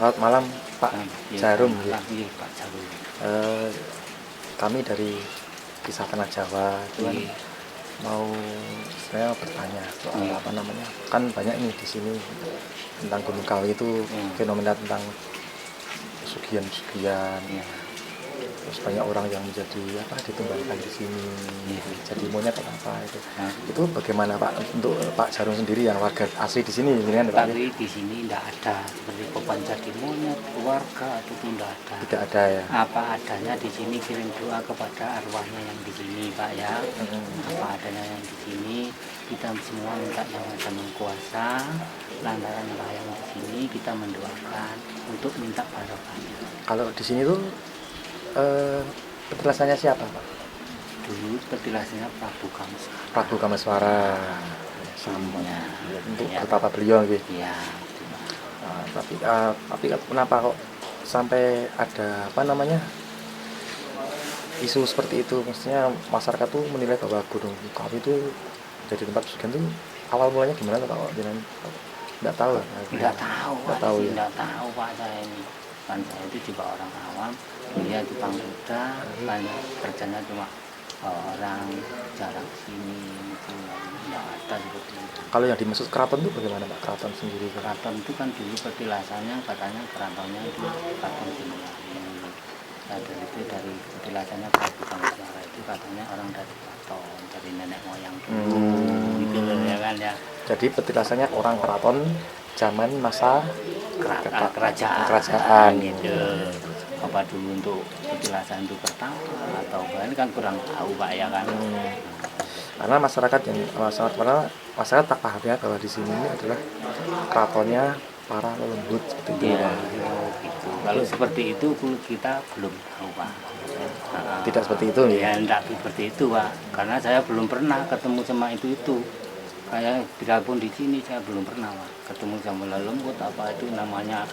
Selamat malam Pak Jarum. Ya, Pak Jarum. Kami dari Kisah Tanah Jawa itu kan mau saya bertanya soal apa namanya, kan banyak nih di sini tentang Gunung Kawi itu fenomena tentang pesugihan-pesugihan. Terus banyak orang yang menjadi ditumbangkan di sini, jadi monyet atau apa itu. Itu bagaimana Pak untuk Pak Jarum sendiri yang warga asli di sini kan Pak? Tapi di sini tidak ada seperti beban jadi monyet, keluarga itu tidak ada. Tidak ada ya. Apa adanya di sini, kirim doa kepada arwahnya yang di sini Pak ya. Apa adanya yang di sini, kita semua minta yang Maha Kuasa. Lantaran Allah yang di sini kita mendoakan untuk minta barokahnya. Kalau di sini tuh petilasannya siapa Pak? Dulu petilasannya Prabu Kamswara. Prabu Kamswara sama untuk betapa beliau gitu. Iya. Tapi kenapa kok sampai ada isu seperti itu? Maksudnya masyarakat tuh menilai bahwa Gunung Kawi itu jadi tempat pesugihan tuh awal mulanya gimana Pak? Jangan nggak tahu. Nggak tahu Pak, saya ini. Kan saya itu juga orang awam, dia di Pangkuda, banyak kerjanya cuma orang jarak sini, itu nggak ada seperti itu. Kalau yang dimaksud keraton itu bagaimana Pak? Keraton sendiri? Keraton itu kan dulu petilasannya katanya keratonnya itu keraton Gunungkawi. Nah dari petilasannya Prabu Kamswara itu katanya orang dari keraton, dari nenek moyang dulu, gitu ya kan ya. Jadi petilasannya orang keraton zaman masa kerajaan gitu. Apa dulu untuk petilasan itu pertama atau ini kan kurang tahu Pak ya kan. Karena masyarakat tak paham ya bahwa di sini ini adalah keratonnya para lelembut seperti itu. Iya, gitu. Kalau seperti itu kita belum tahu Pak. Tidak seperti itu ya? Tidak seperti itu Pak. Karena saya belum pernah ketemu sama itu. Kayak biarpun di sini saya belum pernah Pak ketemu sama lelembut apa itu namanya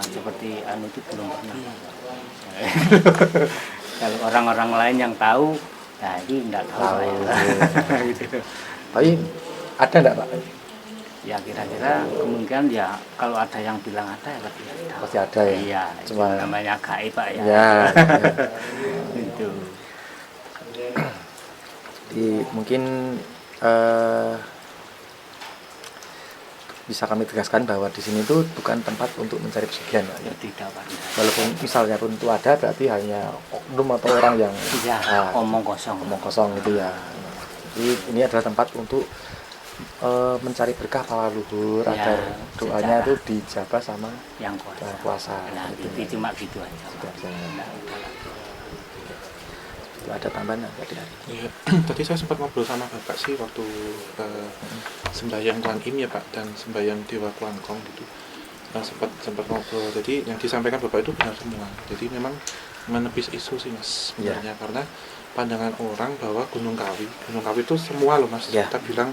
seperti itu belum pernah. Kalau orang-orang lain yang tahu, nah itu tidak tahu. Gitu. Tapi ada enggak Pak? Ya kira-kira kemungkinan ya kalau ada yang bilang ada ya pasti ada. Pasti ada ya. Iya. Cuma namanya gaib Pak ya. Ya. Itu. Jadi mungkin bisa kami tegaskan bahwa di sini itu bukan tempat untuk mencari pesugihan Pak. Ya, tidak Pak. Walaupun misalnya pun itu ada, berarti hanya oknum atau orang yang omong kosong gitu ya. Jadi ini adalah tempat untuk mencari berkah para leluhur agar doanya itu dijabah sama yang kuasa. Nah, itu cuma gitu aja. Ada tambahan tadi? Ya, tadi saya sempat ngobrol sama Bapak sih waktu sembahyang Kuan Im ya Pak, dan sembahyang Dewa Kuangkong gitu. Sempat ngobrol. Jadi yang disampaikan Bapak itu benar semua. Jadi memang menepis isu sih Mas sebenarnya, karena pandangan orang bahwa Gunung Kawi itu semua loh Mas. Kita bilang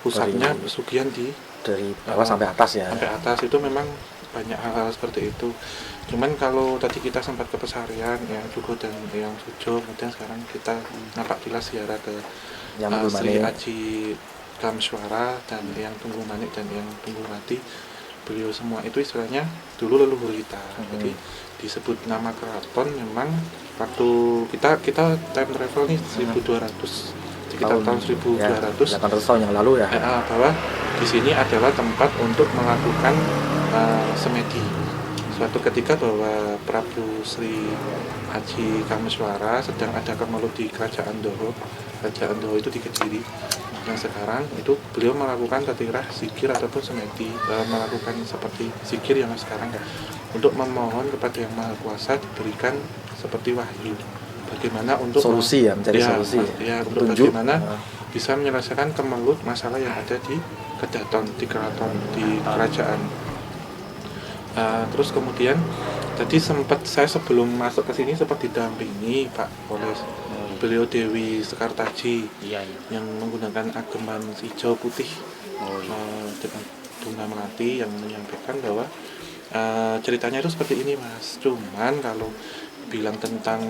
pusatnya pesugihan dari bawah sampai atas ya. Sampai atas itu memang banyak hal-hal seperti itu. Cuman kalau tadi kita sempat ke Pesarian, yang Dugo dan yang Sujo, kemudian sekarang kita napak tilas ziarah ke Sri Aji Kamswara dan yang Tunggu Manik dan yang Tunggu Mati. Beliau semua itu istilahnya dulu leluhur kita. Jadi disebut nama keraton memang waktu kita time travel nih 1200 sekitar tahun 1200 tahun yang lalu ya. Bahwa di sini adalah tempat untuk melakukan semedi. Suatu ketika bahwa Prabu Sri Aji Kamswara sedang ada kemelut di Kerajaan Doro. Kerajaan Doro itu di Kediri. Yang sekarang itu beliau melakukan tatirah zikir ataupun semedi, melakukan seperti zikir yang sekarang untuk memohon kepada Yang Maha Kuasa diberikan seperti wahyu. Bagaimana untuk solusi mencari solusi. Ya, untuk bagaimana bisa menyelesaikan kemelut masalah yang ada di Kedaton, di keraton, di kerajaan. Terus kemudian tadi saya sebelum masuk ke sini sempat didampingi Pak oleh beliau Dewi Sekartaji yang menggunakan ageman hijau putih dengan Tunggal Melati, yang menyampaikan bahwa ceritanya itu seperti ini Mas. Cuman kalau bilang tentang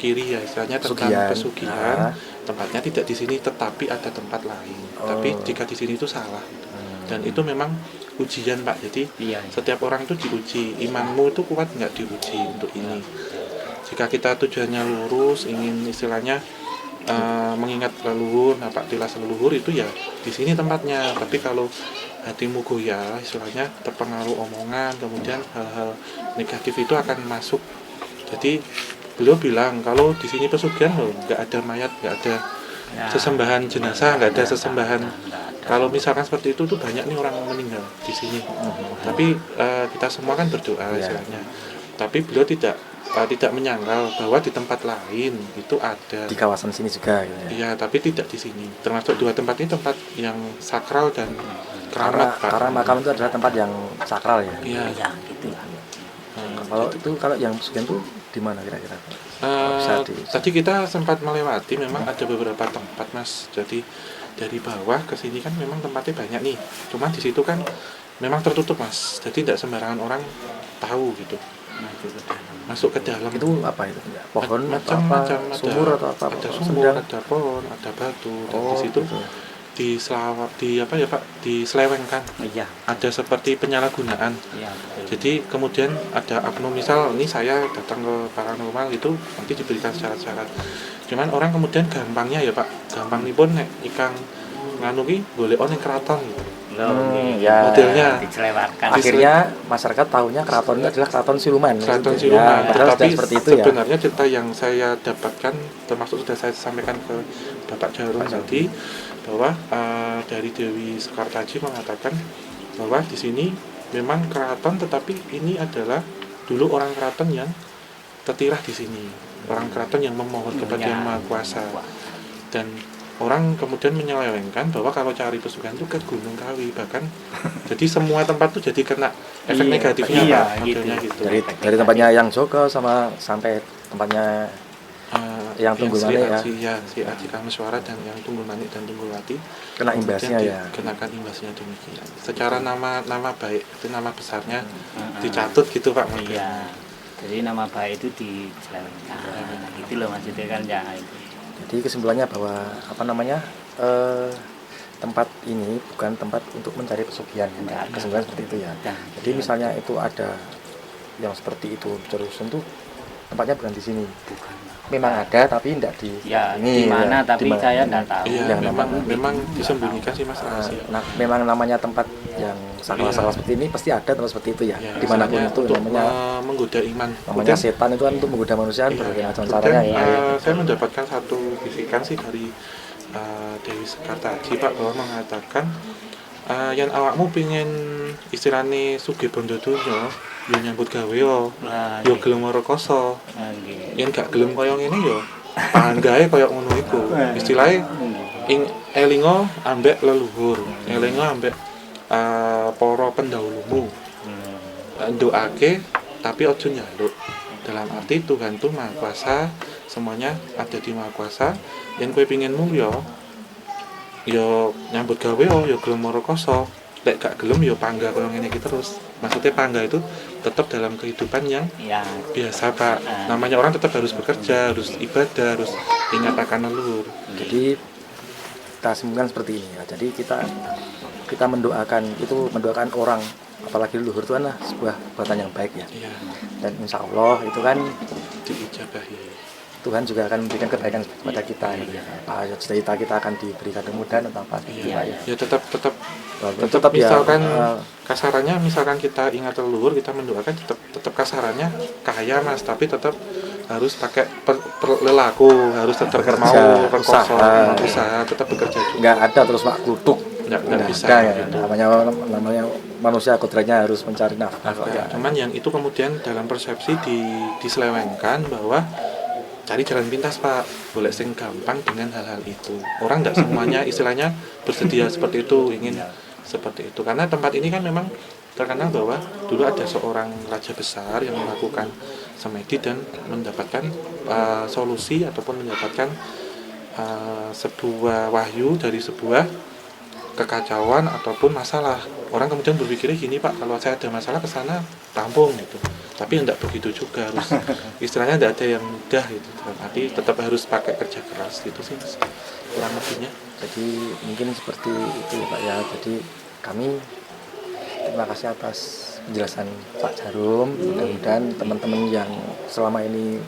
kiri ya istilahnya tentang pesugihan, tempatnya tidak di sini tetapi ada tempat lain. Tapi jika di sini itu salah. Dan itu memang ujian Pak. Jadi Iya. setiap orang itu diuji, imanmu itu kuat nggak diuji untuk ini. Jika kita tujuannya lurus, ingin istilahnya mengingat leluhur, napak tilas leluhur, itu ya di sini tempatnya. Tapi kalau hatimu goyah, istilahnya terpengaruh omongan, kemudian hal-hal negatif itu akan masuk. Jadi beliau bilang kalau di sini pesugihan loh, nggak ada mayat, nggak ada sesembahan jenazah, nggak ada sesembahan. Kalau misalkan seperti itu tuh banyak nih orang meninggal di sini. Tapi kita semua kan berdoa istilahnya. Tapi beliau tidak menyangkal bahwa di tempat lain itu ada. Di kawasan sini juga gitu ya. Iya, tapi tidak di sini. Termasuk dua tempat ini tempat yang sakral dan Karena, keramat Pak. karena makam itu adalah tempat yang sakral ya. Iya. Ya, gitu lah. Kalau yang pesugihan itu di mana kira-kira? Bisa Tadi kita sempat melewati, memang ada beberapa tempat Mas. Jadi dari bawah ke sini kan memang tempatnya banyak nih. Cuman di situ kan memang tertutup Mas. Jadi tidak sembarangan orang tahu gitu. Masuk ke dalam. Itu apa itu? Pohon atau apa? Macam-macam, Sumur atau apa? Ada sumur, Sendang? ada pohon, ada batu. Dan di Oh, situ gitu. diselewengkan. Iya. Ada seperti penyalahgunaan. Iya, betul. Jadi kemudian ada oknum, misal ini saya datang ke paranormal itu nanti diberikan syarat-syarat. Cuman orang kemudian gampangnya ya Pak, gampang nih pun nek ikang nganu ki golek ning keraton gitu. Ya. Modelnya Dicelewatkan. Akhirnya masyarakat tahunya keraton itu adalah keraton siluman. keraton gitu. siluman. Ya, padahal Tetapi sudah seperti itu ya. sebenarnya cerita yang saya dapatkan, termasuk sudah saya sampaikan ke Bapak Jarum tadi, bahwa dari Dewi Sekartaji mengatakan bahwa di sini memang keraton, tetapi ini adalah dulu orang keraton yang tertirah di sini, orang keraton yang memohon kepada Yang Maha Kuasa. Dan orang kemudian menyelewengkan bahwa kalau cari pesugihan itu ke Gunung Kawi, bahkan jadi semua tempat tuh jadi kena efek Iya, negatifnya iya, Pak, modelnya gitu. Dari tempatnya yang Joko sampai tempatnya yang Tunggul Sri Manik ya. Aji, ya, Sri Aji Kameswara dan yang Tunggul Manik dan Tunggul Wati Kena imbasnya kemudian ya. dikenakan imbasnya demikian. Secara nama baik itu nama besarnya dicatut gitu Pak. Iya. Jadi nama baik itu dicelewengkan. Itu loh maksudnya kan ya itu. Jadi kesimpulannya bahwa tempat ini bukan tempat untuk mencari pesugihan. Enggak. Kesimpulannya seperti itu ya. Ya, Jadi misalnya itu ada yang seperti itu terus tentu tempatnya bukan di sini. bukan. Memang ada tapi tidak di Ya, ini di mana ya. tapi Di mana. saya enggak tahu. Iya, Yang memang disembunyikan sih Mas rahasia. Memang namanya tempat yang sakral-sakral seperti ini pasti ada tempat seperti itu ya. Ya, Dimanapun istilahnya itu untuk namanya menggoda iman. namanya setan itu kan untuk menggoda manusia berbagai macam caranya ya. Saya mendapatkan satu bisikan sih dari Dewi Sekartaji Pak, bahwa mengatakan yang awakmu pingin istilahnya sugih bondo donya yo nyambut gawe yo Nah, yo gelem rekoso, nggih. yen gak gelem kaya ngene yo panggae kaya ngono iku. Istilahnya ing elingo ambek leluhur, elingo ambek para pendahulumu. Ndoake tapi ojo nyaluk. Dalam arti Tuhan tuh Maha Kuasa, semuanya ada di Maha Kuasa. Yen kowe pinginmu yo nyambut gawe yo gelem rekoso. Lek gak gelem yo panggah kaya ngene iki terus. Maksudnya panggah itu tetap dalam kehidupan yang Ya, biasa Pak. Namanya orang tetap harus bekerja, harus ibadah, harus ingat akan leluhur. Jadi kita simpulkan seperti ini ya. Jadi kita mendoakan orang, apalagi leluhur itu adalah sebuah perbuatan yang baik ya. Iya, Dan insya Allah itu kan diijabahi. Tuhan juga akan memberikan kebaikan kepada kita ya. Cita-cita kita akan diberikan kemudahan atau apa gitu Pak ya. Ya tetap Tetap ya, misalkan kasarannya, misalkan kita ingat leluhur, kita mendoakan tetap kasarannya kaya Mas, tapi tetap harus pakai lelaku, harus tetap mau rekoso, usaha, tetap bekerja juga. nggak ada terus mak klutuk. Nggak bisa ada, ya. gitu. Namanya manusia kodratnya harus mencari nafkah. Ya, cuman yang itu kemudian dalam persepsi diselewengkan bahwa cari jalan pintas Pak, boleh sing gampang dengan hal-hal itu. Orang tidak semuanya istilahnya bersedia seperti itu, ingin seperti itu. Karena tempat ini kan memang terkenal bahwa dulu ada seorang raja besar yang melakukan semedi dan mendapatkan solusi ataupun mendapatkan sebuah wahyu dari sebuah kekacauan ataupun masalah. Orang kemudian berpikirnya gini Pak, kalau saya ada masalah ke sana tampung gitu. Tapi tidak begitu juga, harus istilahnya tidak ada yang mudah gitu. Tapi tetap harus pakai kerja keras gitu sih Mas, kurang lebihnya. Jadi mungkin seperti itu ya Pak ya. Jadi kami terima kasih atas penjelasan Pak Jarum. Mudah-mudahan teman-teman yang selama ini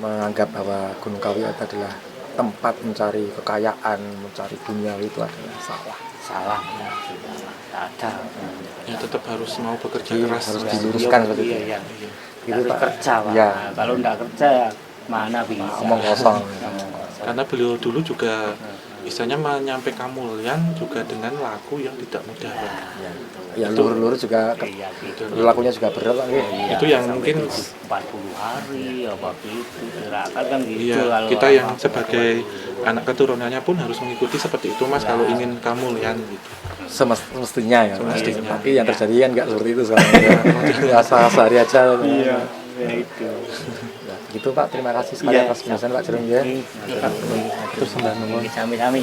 menganggap bahwa Gunung Kawi adalah tempat mencari kekayaan, mencari dunia, itu adalah salah. Salah ya, tidak ada. Ya tetap harus mau bekerja Jadi keras. harus Ya. diluruskan seperti itu. Iya, Iya. Gitu, harus Pak. kerja Pak. Ya. Nah, kalau tidak kerja ya mana bisa. Omong kosong. Omong kosong. Karena beliau dulu juga istilahnya menyampaikan kemuliaan juga dengan laku yang tidak mudah. Pak. Ya lur-lur juga Iya, gitu. lakunya juga berat Pak. Iya, Itu yang sampai mungkin 40 hari apa gitu gerakan kan gitu. Iya, kalau kita yang apa- sebagai anak keturunannya pun harus mengikuti seperti itu Mas, Ya. kalau ingin kemuliaan gitu. semestinya ya. Semestinya. Tapi yang terjadi kan nggak seperti itu soalnya. Biasa sehari aja. Iya, ya itu. Ya, gitu Pak, terima kasih sekali Iya. atas penjelasan Pak Jarum ya. Iya. Terus sembah nuwun. Sami-sami.